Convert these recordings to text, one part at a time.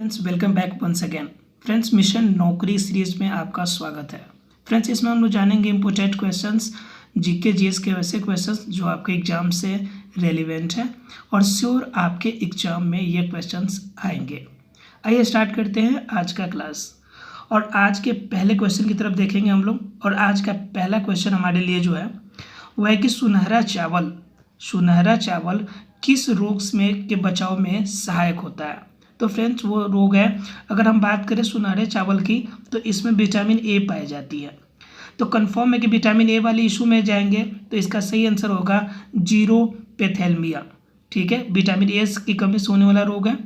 Friends welcome back once again. Friends mission Naukri series में आपका स्वागत है। फ्रेंड्स इसमें हम लोग जानेंगे इम्पोर्टेंट क्वेश्चंस, जीके जीएस के वैसे क्वेश्चंस जो आपके एग्जाम से रेलिवेंट है और श्योर आपके एग्जाम में ये क्वेश्चंस आएंगे। आइए स्टार्ट करते हैं आज का क्लास और आज के पहले क्वेश्चन की तरफ देखेंगे हम लोग। और आज का पहला क्वेश्चन हमारे लिए जो है वह है कि सुनहरा चावल किस रोग में के बचाव में सहायक होता है। तो फ्रेंड्स वो रोग है, अगर हम बात करें सुनहरे चावल की तो इसमें विटामिन ए पाई जाती है। तो कंफर्म है कि विटामिन ए वाली इशू में जाएंगे तो इसका सही आंसर होगा जीरोपेथेल्मिया। ठीक है, विटामिन ए की कमी से होने वाला रोग है।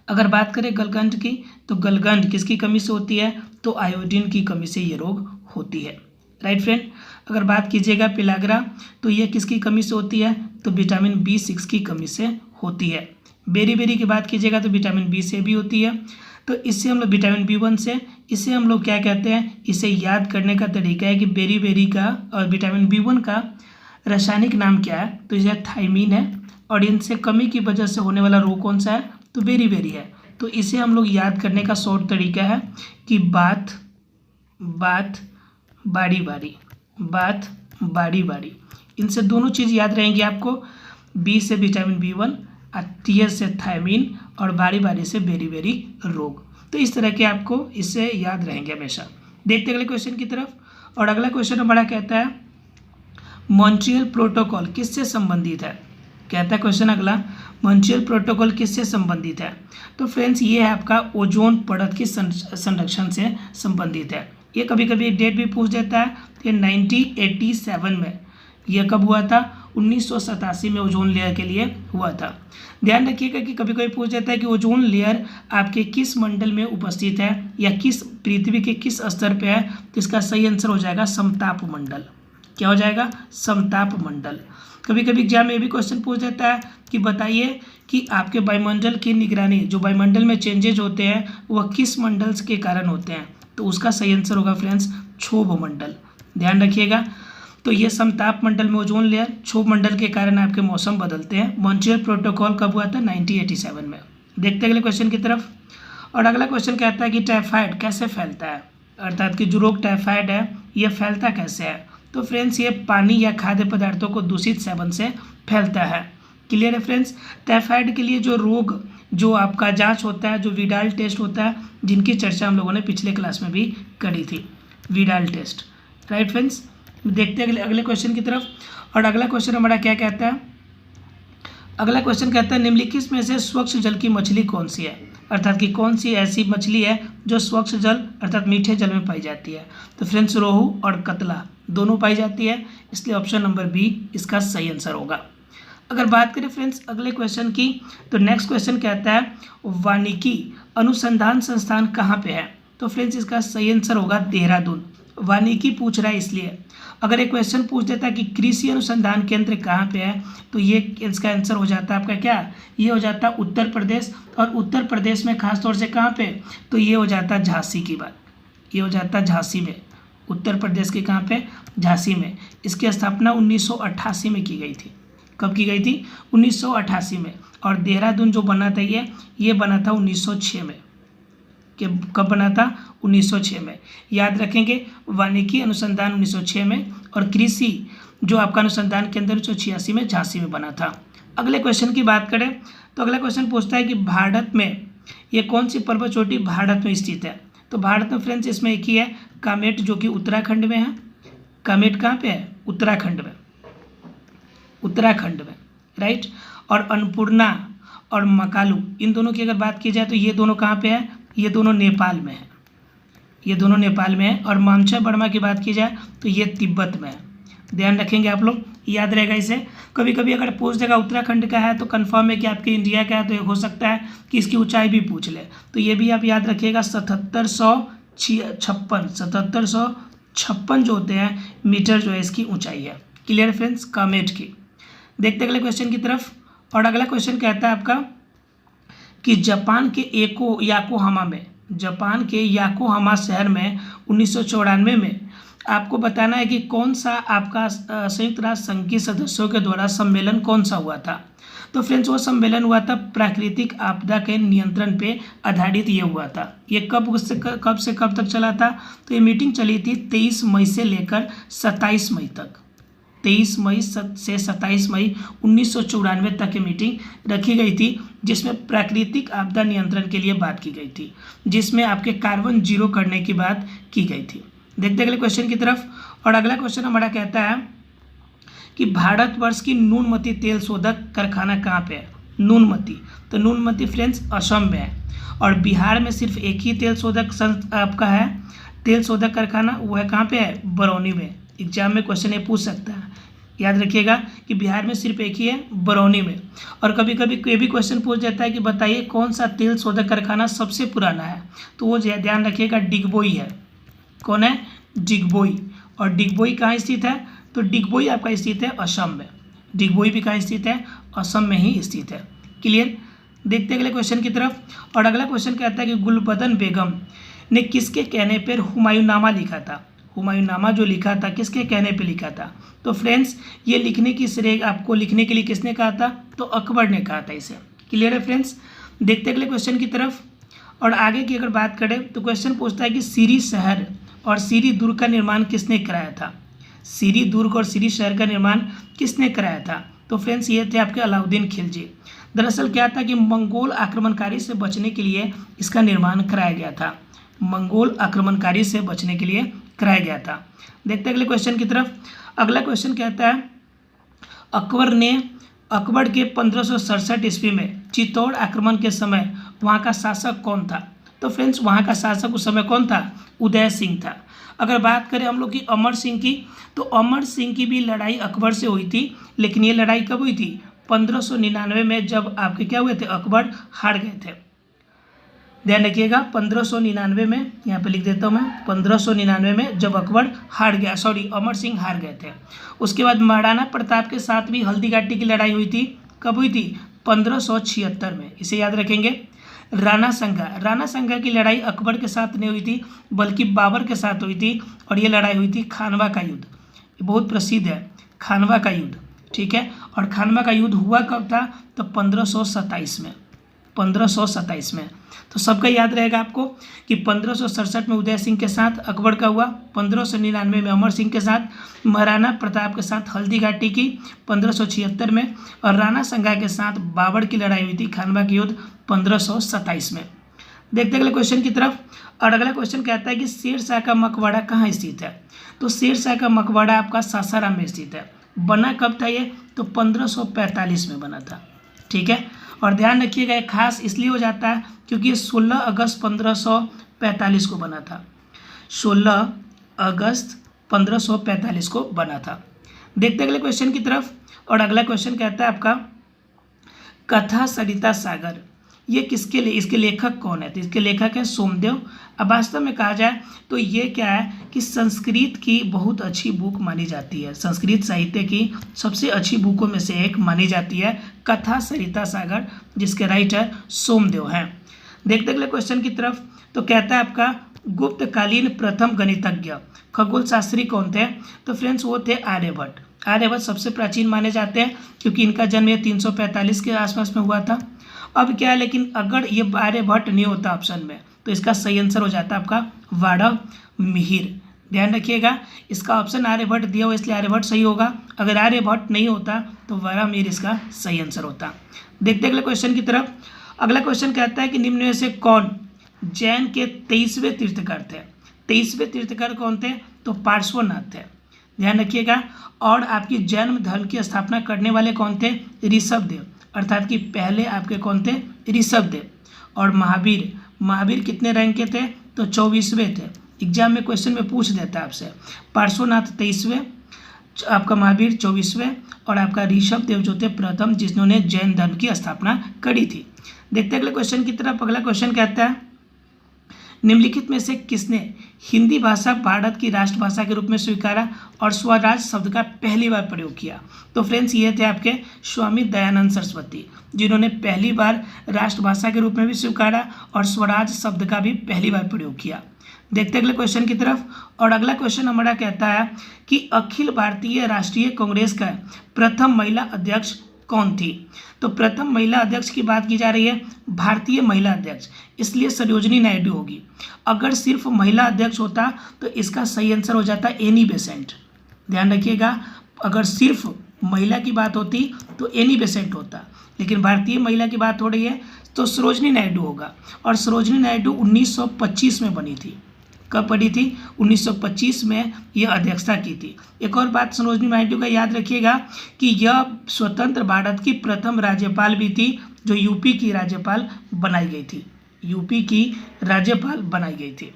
अगर बात करें गलगंड की तो गलगंड किसकी कमी से होती है, तो आयोडीन की कमी से ये रोग होती है। Right friend. अगर बात कीजिएगा पिलाग्रा तो ये किसकी कमी से होती है, तो विटामिन B6 की कमी से होती है। बेरी की बात कीजिएगा तो विटामिन बी से भी होती है। तो इससे हम लोग विटामिन B1 से, इसे हम लोग क्या कहते हैं, इसे याद करने का तरीका है कि बेरी का और विटामिन B1 का रासायनिक नाम क्या है, तो यह थायमीन है। और इनसे कमी की वजह से होने वाला रोग कौन सा है, तो बेरी है। तो इसे हम लोग याद करने का शॉर्ट तरीका है कि बात बारी। इनसे दोनों चीज़ याद रहेंगी आपको, बी से विटामिन B1 और टी से थायमीन और बारी से बेरी रोग। तो इस तरह के आपको इससे याद रहेंगे हमेशा। देखते हैं अगले क्वेश्चन की तरफ। और अगला क्वेश्चन हमारा कहता है मॉन्ट्रियल प्रोटोकॉल किससे संबंधित है। कहता है क्वेश्चन अगला, मॉन्ट्रियल प्रोटोकॉल किससे संबंधित है। तो फ्रेंड्स ये है आपका ओजोन परत की संरक्षण से संबंधित है। ये कभी कभी डेट भी पूछ देता है। ये 1987 में, यह कब हुआ था, 1987 में ओजोन लेयर के लिए हुआ था। ध्यान रखिएगा कि कभी कभी पूछ जाता है कि ओजोन लेयर आपके किस मंडल में उपस्थित है या किस पृथ्वी के किस स्तर पे है, तो इसका सही आंसर हो जाएगा समताप मंडल। क्या हो जाएगा, समताप मंडल। कभी कभी एग्जाम में भी क्वेश्चन पूछ देता है कि बताइए कि आपके वायुमंडल की निगरानी, जो वायुमंडल में चेंजेज होते हैं वह किस मंडल के कारण होते हैं, तो उसका सही आंसर होगा फ्रेंड्स क्षोभ मंडल। ध्यान रखिएगा। तो ये समताप मंडल में ओजोन लेयर, क्षोभ मंडल के कारण आपके मौसम बदलते हैं। मॉन्ट्रियल प्रोटोकॉल कब हुआ था, 1987 में। देखते अगले क्वेश्चन की तरफ। और अगला क्वेश्चन कहता है कि टाइफाइड कैसे फैलता है, अर्थात कि जो रोग टाइफाइड है ये फैलता कैसे है। तो फ्रेंड्स ये पानी या खाद्य पदार्थों को दूषित सेवन से फैलता है। क्लियर है फ्रेंड्स। टाइफाइड के लिए जो रोग जो आपका जांच होता है, जो विडाल टेस्ट होता है, जिनकी चर्चा हम लोगों ने पिछले क्लास में भी करी थी, विडाल टेस्ट। Right friends. देखते हैं अगले क्वेश्चन की तरफ। और अगला क्वेश्चन हमारा क्या कहता है, अगला क्वेश्चन कहता है निम्नलिखित में से स्वच्छ जल की मछली कौन सी है, अर्थात कि कौन सी ऐसी मछली है जो स्वच्छ जल अर्थात मीठे जल में पाई जाती है। तो फ्रेंड्स रोहू और कतला दोनों पाई जाती है, इसलिए ऑप्शन नंबर बी इसका सही आंसर होगा। अगर बात करें फ्रेंड्स अगले क्वेश्चन की, तो नेक्स्ट क्वेश्चन कहता है वानिकी अनुसंधान संस्थान कहाँ पे है। तो फ्रेंड्स इसका सही आंसर होगा देहरादून। वानिकी पूछ रहा है इसलिए। अगर एक क्वेश्चन पूछ देता है कि कृषि अनुसंधान केंद्र कहाँ पे है, तो ये इसका आंसर हो जाता है आपका क्या, ये हो जाता है उत्तर प्रदेश। और उत्तर प्रदेश में खास तौर से कहाँ पे, तो ये हो जाता है झांसी की बात, ये हो जाता है झांसी में। उत्तर प्रदेश के कहाँ पे, झांसी में। इसकी स्थापना 1988 में की गई थी। कब की गई थी, 1988 में। और देहरादून जो बना था ये बना था 1906 में। कि कब बना था, 1906 में। याद रखेंगे वानिकी अनुसंधान 1906 में और कृषि जो आपका अनुसंधान केंद्र 1986 में झांसी में बना था। अगले क्वेश्चन की बात करें तो अगला क्वेश्चन पूछता है कि भारत में ये कौन सी पर्वत चोटी भारत में स्थित है। तो भारत में फ्रेंड्स इसमें एक ही है, कामेट, जो कि उत्तराखंड में है। कामेट कहाँ पे है, उत्तराखंड में। राइट। और अन्नपूर्णा और मकालू, इन दोनों की अगर बात की जाए तो ये दोनों कहाँ पे है, ये दोनों नेपाल में है। और मामचा बर्मा की बात की जाए तो ये तिब्बत में है। ध्यान रखेंगे आप लोग, याद रहेगा इसे। कभी कभी अगर पूछ देगा उत्तराखंड का है तो कंफर्म है कि आपके इंडिया का है, तो हो सकता है कि इसकी ऊंचाई भी पूछ ले, तो ये भी आप याद रखिएगा। 7756 जो होते हैं मीटर जो है इसकी ऊंचाई है। क्लियर फ्रेंड्स, कामेट की। देखते अगले क्वेश्चन की तरफ। और अगला क्वेश्चन कहता है आपका कि जापान के याकोहामा शहर में 1994 में आपको बताना है कि कौन सा आपका संयुक्त राष्ट्र संघ के सदस्यों के द्वारा सम्मेलन कौन सा हुआ था। तो फ्रेंड्स वो सम्मेलन हुआ था प्राकृतिक आपदा के नियंत्रण पे आधारित ये हुआ था। ये कब से कब तक चला था? तो ये मीटिंग चली थी 23 मई से लेकर 27 मई तक। 23 मई से 27 मई 1994 तक की मीटिंग रखी गई थी, जिसमें प्राकृतिक आपदा नियंत्रण के लिए बात की गई थी, जिसमें आपके कार्बन जीरो करने की बात की गई थी। देखते अगले क्वेश्चन की तरफ। और अगला क्वेश्चन हमारा कहता है कि भारतवर्ष की नूनमती तेल शोधक कारखाना कहाँ पे है? नूनमती, तो नूनमती फ्रेंड्स असम में है। और बिहार में सिर्फ एक ही तेल शोधक आपका है तेल शोधक कारखाना, वो है कहाँ पे है? बरौनी में। एग्जाम में क्वेश्चन ये पूछ सकता है, याद रखिएगा कि बिहार में सिर्फ एक ही है, बरौनी में। और कभी कभी ये भी क्वेश्चन पूछ जाता है कि बताइए कौन सा तेल शोधक कारखाना सबसे पुराना है? तो वो ध्यान रखिएगा डिगबोई है। कौन है? डिगबोई। और डिगबोई कहाँ स्थित है? तो डिगबोई आपका स्थित है असम में। डिगबोई भी कहाँ स्थित है? असम में ही स्थित है। क्लियर? देखते अगले क्वेश्चन की तरफ। और अगला क्वेश्चन कहता है कि गुलबदन बेगम ने किसके कहने पर हुमायूंनामा लिखा था? हुमायूंनामा जो लिखा था किसके कहने पे लिखा था? तो फ्रेंड्स ये लिखने की श्रेय आपको लिखने के लिए किसने कहा था? तो अकबर ने कहा था इसे। क्लियर है फ्रेंड्स? देखते अगले क्वेश्चन की तरफ। और आगे की अगर बात करें तो क्वेश्चन पूछता है कि सीरी शहर और सीरी दुर्ग का निर्माण किसने कराया था? सीरी दुर्ग और सीरी शहर का निर्माण किसने कराया था? तो फ्रेंड्स ये थे आपके अलाउद्दीन खिलजी। दरअसल क्या था कि मंगोल आक्रमणकारी से बचने के लिए इसका निर्माण कराया गया था। मंगोल आक्रमणकारी से बचने के लिए कराया गया था। देखते अगले क्वेश्चन की तरफ। अगला क्वेश्चन कहता है अकबर के 1567 ईस्वी में चित्तौड़ आक्रमण के समय वहाँ का शासक कौन था? तो फ्रेंड्स वहाँ का शासक उस समय कौन था? उदय सिंह था। अगर बात करें हम लोग की अमर सिंह की, तो अमर सिंह की भी लड़ाई अकबर से हुई थी, लेकिन ये लड़ाई कब हुई थी? 1599 में, जब आपके क्या हुए थे? अकबर हार गए थे। ध्यान रखिएगा 1599 में, यहाँ पे लिख देता हूँ मैं, 1599 में जब अकबर हार गया, अमर सिंह हार गए थे। उसके बाद महाराणा प्रताप के साथ भी हल्दीघाटी की लड़ाई हुई थी। कब हुई थी? 1576 में। इसे याद रखेंगे। राणा संगा की लड़ाई अकबर के साथ नहीं हुई थी, बल्कि बाबर के साथ हुई थी। और ये लड़ाई हुई थी खानवा का युद्ध। ये बहुत प्रसिद्ध है, खानवा का युद्ध। ठीक है। और खानवा का युद्ध हुआ कब था? तो 1527 में। 1527 में। तो सबका याद रहेगा आपको कि 1567 में उदय सिंह के साथ अकबर का हुआ, 1599 में अमर सिंह के साथ, महाराणा प्रताप के साथ हल्दीघाटी की 1576 में, और राणा संगा के साथ बाबर की लड़ाई हुई थी खानवा की युद्ध 1527 में। देखते अगले क्वेश्चन की तरफ। और अगला क्वेश्चन कहता है कि शेर शाह का मकबरा कहाँ स्थित है? तो शेर शाह का मकबरा आपका सासाराम में स्थित है। बना कब था ये? तो 1545 में बना था। ठीक है। और ध्यान रखिएगा, एक खास इसलिए हो जाता है क्योंकि ये 16 अगस्त 1545 को बना था। 16 अगस्त 1545 को बना था। देखते अगले क्वेश्चन की तरफ। और अगला क्वेश्चन कहता है आपका कथा सरिता सागर, ये किसके लिए, इसके लेखक कौन है? तो इसके लेखक है सोमदेव। अब वास्तव में कहा जाए तो ये क्या है कि संस्कृत की बहुत अच्छी बुक मानी जाती है, संस्कृत साहित्य की सबसे अच्छी बुकों में से एक मानी जाती है कथा सरिता सागर, जिसके राइटर सोमदेव हैं। देखते अगले क्वेश्चन की तरफ। तो कहता है आपका गुप्तकालीन प्रथम गणितज्ञ खगोल शास्त्री कौन थे? तो फ्रेंड्स वो थे आर्यभट्ट। आर्यभट्ट सबसे प्राचीन माने जाते हैं क्योंकि इनका जन्म 345 के आसपास में हुआ था। अब क्या है, लेकिन अगर ये आर्यभट्ट नहीं होता ऑप्शन में तो इसका सही आंसर हो जाता है आपका वाड़ा मिहिर। ध्यान रखिएगा, इसका ऑप्शन आर्यभट्ट दिया हुआ इसलिए आर्यभट्ट सही होगा। अगर आर्यभट्ट नहीं होता तो वाड़ा मिहिर इसका सही आंसर होता। देखते अगले क्वेश्चन की तरफ। अगला क्वेश्चन कहता है कि निम्न में से कौन जैन के 23वें तीर्थकर थे? 23वें तीर्थकर कौन थे? तो पार्श्वनाथ थे। ध्यान रखिएगा। और आपकी जैन धर्म की स्थापना करने वाले कौन थे? ऋषभदेव, अर्थात कि पहले आपके कौन थे? ऋषभदेव। और महावीर कितने रैंक के थे? तो 24वें थे। एग्जाम में क्वेश्चन में पूछ देता है आपसे। पार्श्वनाथ 23वें, आपका महावीर 24वें, और आपका ऋषभदेव जो थे प्रथम, जिन्होंने जैन धर्म की स्थापना करी थी। देखते अगले क्वेश्चन की तरफ। अगला क्वेश्चन कहता है निम्नलिखित में से किसने हिंदी भाषा भारत की राष्ट्रभाषा के रूप में स्वीकारा और स्वराज शब्द का पहली बार प्रयोग किया? तो फ्रेंड्स ये थे आपके स्वामी दयानंद सरस्वती, जिन्होंने पहली बार राष्ट्रभाषा के रूप में भी स्वीकारा और स्वराज शब्द का भी पहली बार प्रयोग किया। देखते अगले क्वेश्चन की तरफ। और अगला क्वेश्चन हमारा कहता है कि अखिल भारतीय राष्ट्रीय कांग्रेस का प्रथम महिला अध्यक्ष कौन थी। तो प्रथम महिला अध्यक्ष की बात की जा रही है, भारतीय महिला अध्यक्ष, इसलिए सरोजिनी नायडू होगी। अगर सिर्फ महिला अध्यक्ष होता तो इसका सही आंसर हो जाता एनी बेसेंट। ध्यान रखिएगा, अगर सिर्फ महिला की बात होती तो एनी बेसेंट होता, लेकिन भारतीय महिला की बात हो रही है तो सरोजिनी नायडू होगा। और सरोजिनी नायडू 1925 में बनी थी। कब बनी थी? 1925 में यह अध्यक्षता की थी। एक और बात सरोजिनी नायडू का याद रखिएगा कि यह स्वतंत्र भारत की प्रथम राज्यपाल भी थी जो यूपी की राज्यपाल बनाई गई थी। यूपी की राज्यपाल बनाई गई थी।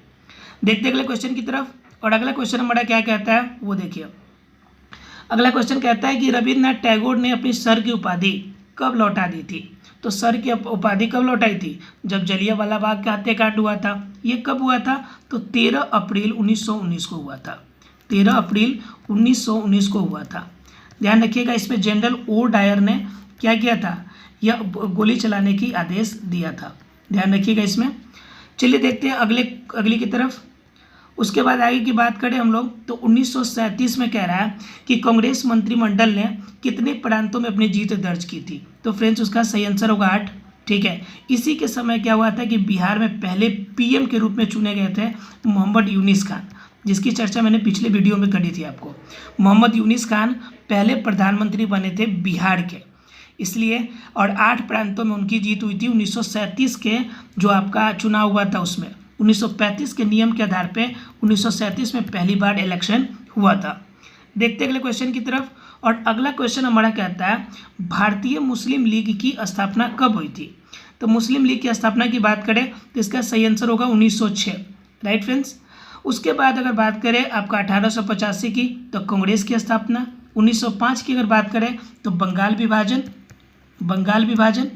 देखते अगले क्वेश्चन की तरफ। और अगला क्वेश्चन हमारा क्या कहता है वो देखिए। अगला क्वेश्चन कहता है कि रविन्द्रनाथ टैगोर ने अपनी सर की उपाधि कब लौटा दी थी। तो सर की उपाधि कब लौटाई थी? जब जलियांवाला बाग का हत्याकांड हुआ था। ये कब हुआ था? तो 13 अप्रैल 1919 को हुआ था। 13 अप्रैल 1919 को हुआ था। ध्यान रखिएगा, इसमें जनरल ओ डायर ने क्या किया था? यह गोली चलाने की आदेश दिया था। ध्यान रखिएगा इसमें। चलिए देखते हैं अगली की तरफ। उसके बाद आगे की बात करें हम लोग तो 1937 में कह रहा है कि कांग्रेस मंत्रिमंडल ने कितने प्रांतों में अपनी जीत दर्ज की थी। तो फ्रेंड्स उसका सही आंसर होगा 8। ठीक है, इसी के समय क्या हुआ था कि बिहार में पहले पीएम के रूप में चुने गए थे मोहम्मद यूनिस खान, जिसकी चर्चा मैंने पिछले वीडियो में करी थी आपको। मोहम्मद यूनिस खान पहले प्रधानमंत्री बने थे बिहार के, इसलिए। और 8 प्रांतों में उनकी जीत हुई थी 1937 के जो आपका चुनाव हुआ था उसमें। 1935 के नियम के आधार पे 1937 में पहली बार इलेक्शन हुआ था। देखते अगले क्वेश्चन की तरफ। और अगला क्वेश्चन हमारा कहता है भारतीय मुस्लिम लीग की स्थापना कब हुई थी। तो मुस्लिम लीग की स्थापना की बात करें तो इसका सही आंसर होगा 1906। Right friends. उसके बाद अगर बात करें आपका 1885 की तो कांग्रेस की स्थापना। 1905 की अगर बात करें तो बंगाल विभाजन।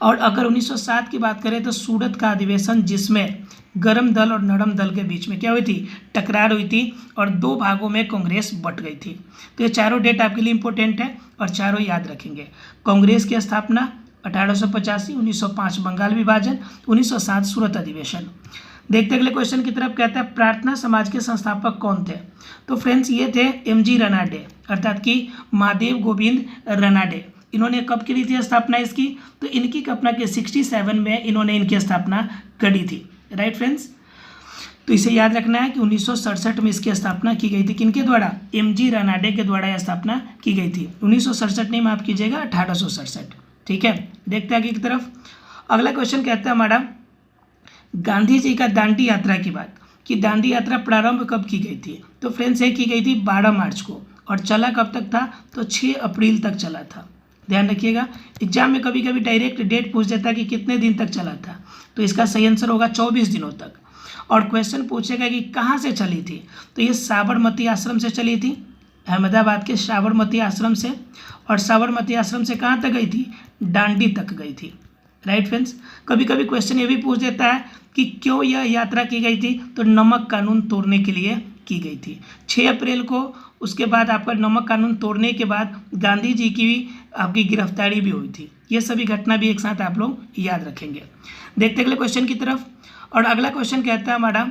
और अगर 1907 की बात करें तो सूरत का अधिवेशन, जिसमें गर्म दल और नरम दल के बीच में क्या हुई थी? टकरार हुई थी और 2 भागों में कांग्रेस बट गई थी। तो ये चारों डेट आपके लिए इंपॉर्टेंट है और चारों याद रखेंगे। कांग्रेस की स्थापना 1885, 1905 बंगाल विभाजन, 1907 सूरत अधिवेशन। देखते अगले क्वेश्चन की तरफ। कहता है प्रार्थना समाज के संस्थापक कौन थे। तो फ्रेंड्स ये थे MG रनाडे, अर्थात कि महादेव गोविंद रनाडे। इन्होंने कब की थी स्थापना इसकी? तो इनकी कल्पना के 67 में इन्होंने इनकी स्थापना करी थी। Right friends. तो इसे याद रखना है कि 1967 में इसकी स्थापना की गई थी। किनके द्वारा? MG रनाडे के द्वारा यह स्थापना की गई थी। 1967 नहीं, माफ कीजिएगा 1867। ठीक है, देखते आगे की तरफ। अगला क्वेश्चन कहता है हमारा गांधी जी का दांडी यात्रा की बात, कि दांडी यात्रा प्रारंभ कब की गई थी। तो फ्रेंड्स ये की गई थी 12 मार्च को और चला कब तक था? तो 6 अप्रैल तक चला था। ध्यान रखिएगा, एग्जाम में कभी कभी डायरेक्ट डेट पूछ देता है कि कितने दिन तक चला था। तो इसका सही आंसर होगा 24 दिनों तक। और क्वेश्चन पूछेगा कि कहाँ से चली थी। तो ये साबरमती आश्रम से चली थी, अहमदाबाद के साबरमती आश्रम से। और साबरमती आश्रम से कहाँ तक गई थी? दांडी तक गई थी। Right friends. कभी कभी क्वेश्चन ये भी पूछ देता है कि क्यों यह यात्रा की गई थी। तो नमक कानून तोड़ने के लिए की गई थी 6 अप्रैल को। उसके बाद आपका नमक कानून तोड़ने के बाद गांधी जी की भी आपकी गिरफ्तारी भी हुई थी। ये सभी घटना भी एक साथ आप लोग याद रखेंगे। देखते अगले क्वेश्चन की तरफ। और अगला क्वेश्चन कहता है हमारा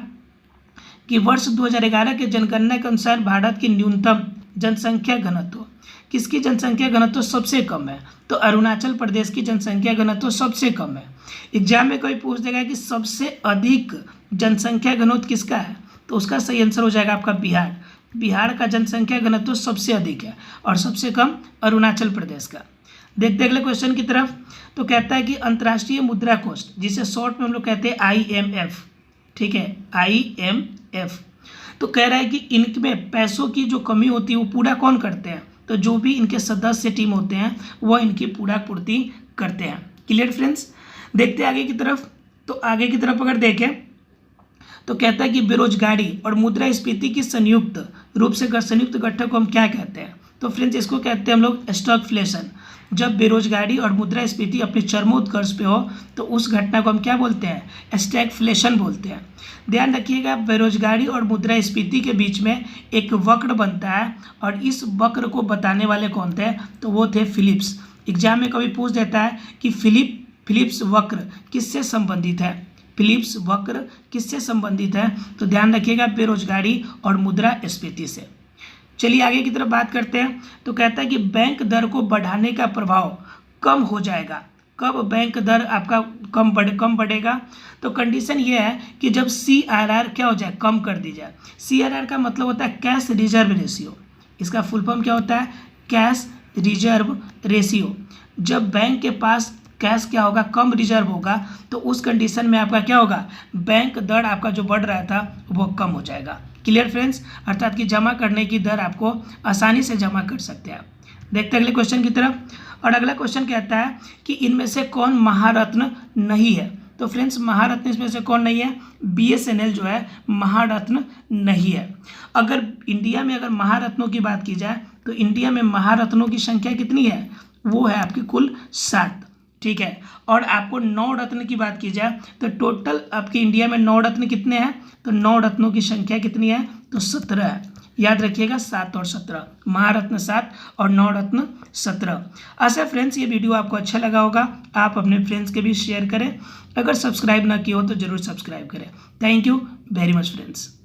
कि वर्ष 2011 के जनगणना के अनुसार भारत की न्यूनतम जनसंख्या घनत्व, किसकी जनसंख्या घनत्व सबसे कम है? तो अरुणाचल प्रदेश की जनसंख्या घनत्व सबसे कम है। एग्जाम में कोई पूछ देगा कि सबसे अधिक जनसंख्या घनत्व किसका है, तो उसका सही आंसर हो जाएगा आपका बिहार। बिहार का जनसंख्या घनत्व सबसे अधिक है और सबसे कम अरुणाचल प्रदेश का। देखते अगले क्वेश्चन की तरफ। तो कहता है कि अंतर्राष्ट्रीय मुद्रा कोष, जिसे शॉर्ट में हम लोग कहते हैं IMF, ठीक है, IMF, तो कह रहा है कि इनमें पैसों की जो कमी होती है वो पूरा कौन करते हैं? तो जो भी इनके सदस्य टीम होते हैं वह इनकी पूरा पूर्ति करते हैं। Clear friends. देखते आगे की तरफ। तो आगे की तरफ अगर देखें तो कहता है कि बेरोजगारी और मुद्रास्फीति की संयुक्त रूप से संयुक्त घटक को हम क्या कहते हैं? तो फ्रेंड्स इसको कहते हैं हम लोग स्टॉकफ्लेशन। जब बेरोजगारी और मुद्रास्फीति अपने चरमोत्कर्ष पे हो तो उस घटना को हम क्या बोलते हैं? स्टैगफ्लेशन बोलते हैं। ध्यान रखिएगा, बेरोजगारी और मुद्रास्फीति के बीच में एक वक्र बनता है और इस वक्र को बताने वाले कौन थे? तो वो थे फिलिप्स। एग्जाम में कभी पूछ देता है कि फिलिप्स वक्र किससे संबंधित है? फिलिप्स वक्र किससे संबंधित है? तो ध्यान रखिएगा बेरोजगारी और मुद्रास्फीति से। चलिए आगे की तरफ बात करते हैं। तो कहता है कि बैंक दर को बढ़ाने का प्रभाव कम हो जाएगा। कब बैंक दर आपका कम बढ़ेगा? तो कंडीशन ये है कि जब CRR क्या हो जाए, कम कर दी जाए। CRR का मतलब होता है कैश रिजर्व रेशियो। इसका फुल फॉर्म क्या होता है? Cash reserve ratio. जब बैंक के पास कैश क्या होगा, कम रिजर्व होगा, तो उस कंडीशन में आपका क्या होगा, बैंक दर आपका जो बढ़ रहा था वो कम हो जाएगा। Clear friends? अर्थात कि जमा करने की दर आपको आसानी से जमा कर सकते हैं। देखते हैं अगले क्वेश्चन की तरफ। और अगला क्वेश्चन कहता है कि इनमें से कौन महारत्न नहीं है? तो फ्रेंड्स महारत्न इसमें से कौन नहीं है? BSNL जो है महारत्न नहीं है। अगर इंडिया में अगर महारत्नों की बात की जाए तो इंडिया में महारत्नों की संख्या कितनी है? वो है आपकी कुल 7। ठीक है। और आपको 9 रत्न की बात की जाए तो टोटल आपके इंडिया में 9 रत्न कितने हैं? तो 9 रत्नों की संख्या कितनी है? तो 17 है। याद रखिएगा 7 और 17, महारत्न 7 और 9 रत्न 17। अच्छा फ्रेंड्स, ये वीडियो आपको अच्छा लगा होगा, आप अपने फ्रेंड्स के भी शेयर करें। अगर सब्सक्राइब ना किया हो तो जरूर सब्सक्राइब करें। Thank you very much friends.